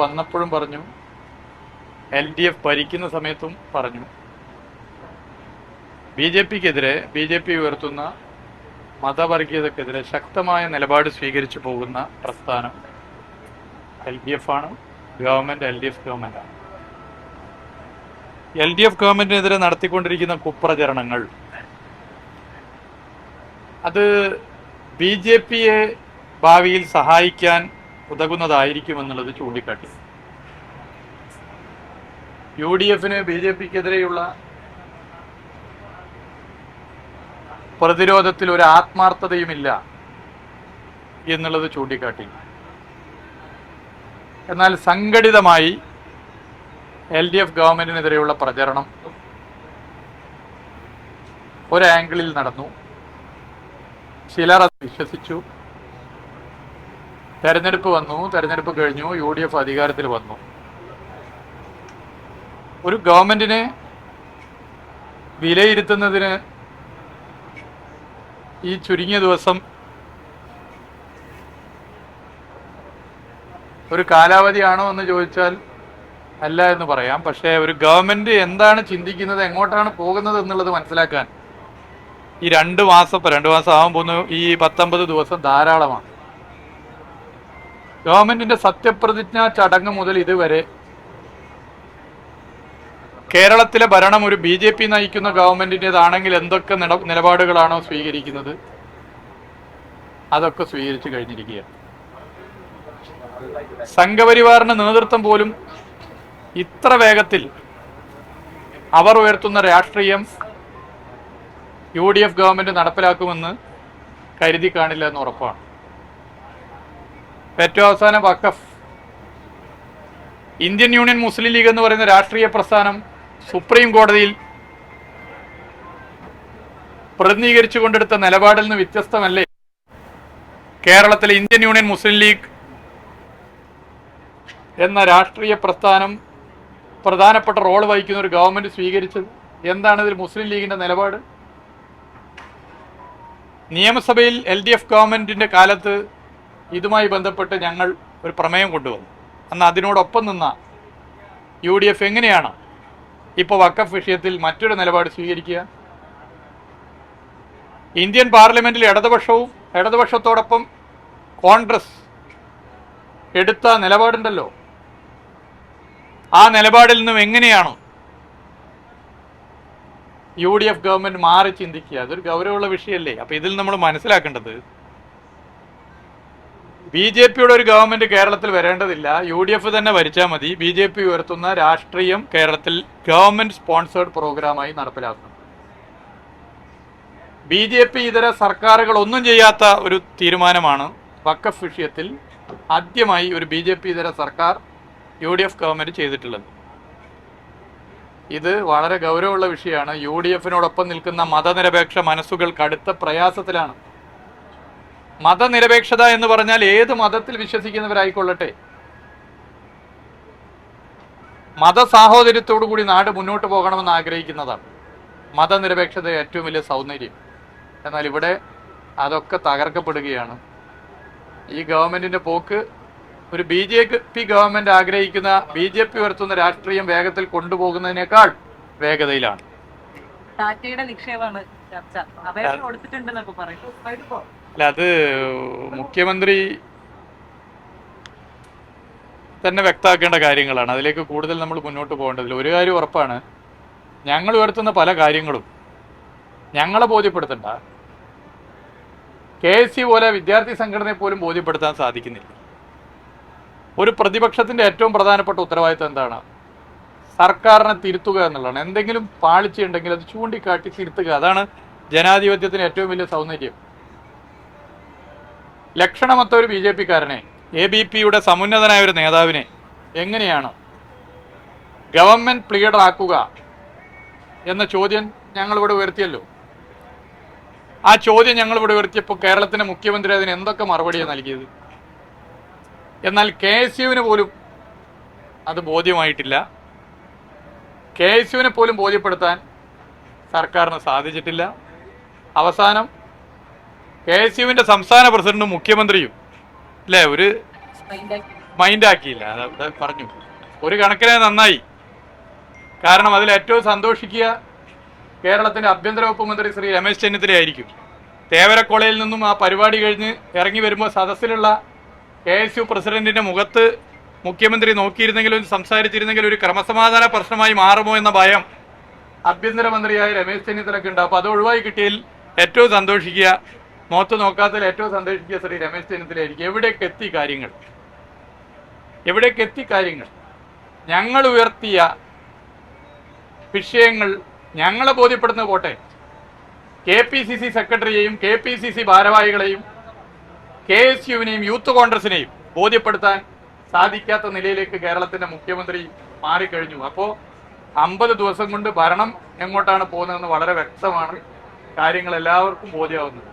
വന്നപ്പോഴും പറഞ്ഞു, LDF ഭരിക്കുന്ന സമയത്തും പറഞ്ഞു, BJPക്കെതിരെ BJP ഉയർത്തുന്ന മതവർഗീയതക്കെതിരെ ശക്തമായ നിലപാട് സ്വീകരിച്ചു പോകുന്ന പ്രസ്ഥാനം LDF ആണ്. ഗവൺമെന്റ് LDF ഗവൺമെന്റാണ്. LDF ഗവൺമെന്റിനെതിരെ നടത്തിക്കൊണ്ടിരിക്കുന്ന കുപ്രചരണങ്ങൾ അത് BJPയെ ഭാവിയിൽ സഹായിക്കാൻ ഉതകുന്നതായിരിക്കുമെന്നുള്ളത് ചൂണ്ടിക്കാട്ടി. UDFന് BJPക്കെതിരെയുള്ള പ്രതിരോധത്തിൽ ഒരു ആത്മാർത്ഥതയുമില്ല എന്നുള്ളത് ചൂണ്ടിക്കാട്ടി. എന്നാൽ സംഘടിതമായി LDF ഗവൺമെന്റിനെതിരെയുള്ള പ്രചരണം ഒരു ആംഗിളിൽ നടന്നു. ചിലർ അത് വിശ്വസിച്ചു. തെരഞ്ഞെടുപ്പ് വന്നു, തെരഞ്ഞെടുപ്പ് കഴിഞ്ഞു, UDF അധികാരത്തിൽ വന്നു. ഒരു ഗവൺമെന്റിനെ വിലയിരുത്തുന്നതിന് ഈ ചുരുങ്ങിയ ദിവസം ഒരു കാലാവധിയാണോ എന്ന് ചോദിച്ചാൽ അല്ല എന്ന് പറയാം. പക്ഷേ ഒരു ഗവൺമെന്റ് എന്താണ് ചിന്തിക്കുന്നത്, എങ്ങോട്ടാണ് പോകുന്നത് എന്നുള്ളത് മനസ്സിലാക്കാൻ ഈ 2 മാസം ആവാൻ പോകുന്ന ഈ 19 ദിവസം ധാരാളമാണ്. ഗവൺമെന്റിന്റെ സത്യപ്രതിജ്ഞാ ചടങ്ങ് മുതൽ ഇതുവരെ കേരളത്തിലെ ഭരണം ഒരു BJP നയിക്കുന്ന ഗവൺമെന്റിൻ്റെതാണെങ്കിൽ എന്തൊക്കെ നിലപാടുകളാണോ സ്വീകരിക്കുന്നത് അതൊക്കെ സ്വീകരിച്ചു കഴിഞ്ഞിരിക്കുകയാണ്. സംഘപരിവാറിന് നേതൃത്വം പോലും ഇത്ര വേഗത്തിൽ അവർ ഉയർത്തുന്ന രാഷ്ട്രീയം UDF ഗവൺമെന്റ് നടപ്പിലാക്കുമെന്ന് കരുതി കാണില്ല എന്ന് ഉറപ്പാണ്. ഏറ്റവും അവസാനം വഖഫ്, ഇന്ത്യൻ യൂണിയൻ മുസ്ലിം ലീഗ് എന്ന് പറയുന്ന രാഷ്ട്രീയ പ്രസ്ഥാനം സുപ്രീം കോടതിയിൽ പ്രതിനിധീകരിച്ചു കൊണ്ടെടുത്ത നിലപാടിൽ നിന്ന് വ്യത്യസ്തമല്ലേ കേരളത്തിലെ ഇന്ത്യൻ യൂണിയൻ മുസ്ലിം ലീഗ് എന്ന രാഷ്ട്രീയ പ്രസ്ഥാനം പ്രധാനപ്പെട്ട റോൾ വഹിക്കുന്ന ഒരു ഗവൺമെന്റ് സ്വീകരിച്ചത്? എന്താണ് ഇതിൽ മുസ്ലിം ലീഗിന്റെ നിലപാട്? നിയമസഭയിൽ LDF ഗവൺമെന്റിന്റെ കാലത്ത് ഇതുമായി ബന്ധപ്പെട്ട് ഞങ്ങൾ ഒരു പ്രമേയം കൊണ്ടുവന്നു. അന്ന് അതിനോടൊപ്പം നിന്ന UDF എങ്ങനെയാണ് ഇപ്പോൾ വഖഫ് വിഷയത്തിൽ മറ്റൊരു നിലപാട് സ്വീകരിക്കുക? ഇന്ത്യൻ പാർലമെന്റിൽ ഇടതുപക്ഷത്തോടൊപ്പം കോൺഗ്രസ് എടുത്ത നിലപാടുണ്ടല്ലോ, ആ നിലപാടിൽ നിന്നും എങ്ങനെയാണ് UDF ഗവൺമെന്റ് മാറി ചിന്തിക്കുക? അതൊരു ഗൗരവമുള്ള വിഷയമല്ലേ? അപ്പൊ ഇതിൽ നമ്മൾ മനസ്സിലാക്കേണ്ടത് BJPയുടെ ഒരു ഗവൺമെന്റ് കേരളത്തിൽ വരേണ്ടതില്ല, UDF തന്നെ ഭരിച്ചാൽ മതി. BJP ഉയർത്തുന്ന രാഷ്ട്രീയം കേരളത്തിൽ ഗവൺമെന്റ് സ്പോൺസേഡ് പ്രോഗ്രാമായി നടപ്പിലാക്കണം. BJP ഇതര സർക്കാരുകൾ ഒന്നും ചെയ്യാത്ത ഒരു തീരുമാനമാണ് വഖഫ് വിഷയത്തിൽ ആദ്യമായി ഒരു BJP ഇതര സർക്കാർ UDF ഗവൺമെന്റ് ചെയ്തിട്ടുള്ളത്. ഇത് വളരെ ഗൗരവമുള്ള വിഷയമാണ്. UDFനോടൊപ്പം നിൽക്കുന്ന മതനിരപേക്ഷ മനസ്സുകൾ കടുത്ത പ്രയാസത്തിലാണ്. മതനിരപേക്ഷത എന്ന് പറഞ്ഞാൽ ഏത് മതത്തിൽ വിശ്വസിക്കുന്നവരായിക്കൊള്ളട്ടെ, മതസാഹോദര്യത്തോടു കൂടി നാട് മുന്നോട്ട് പോകണമെന്ന് ആഗ്രഹിക്കുന്നതാണ് മതനിരപേക്ഷത ഏറ്റവും വലിയ സൗന്ദര്യം. എന്നാൽ ഇവിടെ അതൊക്കെ തകർക്കപ്പെടുകയാണ്. ഈ ഗവൺമെന്റിന്റെ പോക്ക് ഒരു BJP ഗവൺമെന്റ് ആഗ്രഹിക്കുന്ന BJP ഉയർത്തുന്ന രാഷ്ട്രീയം വേഗത്തിൽ കൊണ്ടുപോകുന്നതിനേക്കാൾ വേഗതയിലാണ്. അല്ല, അത് മുഖ്യമന്ത്രി തന്നെ വ്യക്തമാക്കേണ്ട കാര്യങ്ങളാണ്. അതിലേക്ക് കൂടുതൽ നമ്മൾ മുന്നോട്ട് പോകേണ്ടതില്ല. ഒരു കാര്യം ഉറപ്പാണ്, ഞങ്ങൾ ഉയർത്തുന്ന പല കാര്യങ്ങളും ഞങ്ങളെ ബോധ്യപ്പെടുത്തണ്ട, KSU പോലെ വിദ്യാർത്ഥി സംഘടനയെ പോലും ബോധ്യപ്പെടുത്താൻ സാധിക്കുന്നില്ല. ഒരു പ്രതിപക്ഷത്തിന്റെ ഏറ്റവും പ്രധാനപ്പെട്ട ഉത്തരവാദിത്വം എന്താണ്? സർക്കാരിനെ തിരുത്തുക എന്നുള്ളതാണ്. എന്തെങ്കിലും പാളിച്ചുണ്ടെങ്കിൽ അത് ചൂണ്ടിക്കാട്ടി തിരുത്തുക. അതാണ് ജനാധിപത്യത്തിന് ഏറ്റവും വലിയ സൗന്ദര്യം. ലക്ഷണമൊത്ത ഒരു BJPക്കാരനെ, ABPയുടെ സമുന്നതനായ ഒരു നേതാവിനെ എങ്ങനെയാണ് ഗവൺമെന്റ് ലീഡർ ആക്കുക എന്ന ചോദ്യം ഞങ്ങളിവിടെ ഉയർത്തിയല്ലോ. ആ ചോദ്യം ഞങ്ങളിവിടെ ഉയർത്തിയപ്പോൾ കേരളത്തിന്റെ മുഖ്യമന്ത്രി അതിന് എന്തൊക്കെ മറുപടിയാണ് നൽകിയത്? എന്നാൽ KSUവിന് പോലും അത് ബോധ്യമായിട്ടില്ല. KSUവിനെ പോലും ബോധ്യപ്പെടുത്താൻ സർക്കാരിന് സാധിച്ചിട്ടില്ല. അവസാനം KSUവിന്റെ സംസ്ഥാന പ്രസിഡന്റും മുഖ്യമന്ത്രിയും അല്ലേ ഒരു മൈൻഡാക്കിയില്ല. അത് പറഞ്ഞു. ഒരു കണക്കിനെ നന്നായി. കാരണം അതിൽ ഏറ്റവും സന്തോഷിക്കുക കേരളത്തിന്റെ ആഭ്യന്തര വകുപ്പ് മന്ത്രി ശ്രീ രമേശ് ചെന്നിത്തലയായിരിക്കും. തേവരക്കൊളയിൽ നിന്നും ആ പരിപാടി കഴിഞ്ഞ് ഇറങ്ങി വരുമ്പോൾ സദസ്സിലുള്ള KSU പ്രസിഡന്റിന്റെ മുഖത്ത് മുഖ്യമന്ത്രി നോക്കിയിരുന്നെങ്കിലും സംസാരിച്ചിരുന്നെങ്കിലും ഒരു ക്രമസമാധാന പ്രശ്നമായി മാറുമോ എന്ന ഭയം ആഭ്യന്തരമന്ത്രിയായ രമേശ് ചെന്നിത്തലയ്ക്ക് ഉണ്ട്. അപ്പോൾ അത് ഒഴിവായി കിട്ടിയതിൽ ഏറ്റവും സന്തോഷിക്കുക, മുഖത്ത് നോക്കാത്തതിൽ ഏറ്റവും സന്തോഷിക്കുക ശ്രീ രമേശ് ചെന്നിത്തലയായിരിക്കും. എവിടേക്ക് എത്തി കാര്യങ്ങൾ ഞങ്ങൾ ഉയർത്തിയ വിഷയങ്ങൾ ഞങ്ങളെ ബോധ്യപ്പെടുന്ന പോട്ടെ. KPCC സെക്രട്ടറിയെയും KPCC ഭാരവാഹികളെയും KSUവിനെയും യൂത്ത് കോൺഗ്രസിനെയും ബോധ്യപ്പെടുത്താൻ സാധിക്കാത്ത നിലയിലേക്ക് കേരളത്തിന്റെ മുഖ്യമന്ത്രി മാറിക്കഴിഞ്ഞു. അപ്പോൾ 50 ദിവസം കൊണ്ട് ഭരണം എങ്ങോട്ടാണ് പോകുന്നതെന്ന് വളരെ വ്യക്തമാണ്. കാര്യങ്ങൾ എല്ലാവർക്കും ബോധ്യമാവുന്നത്.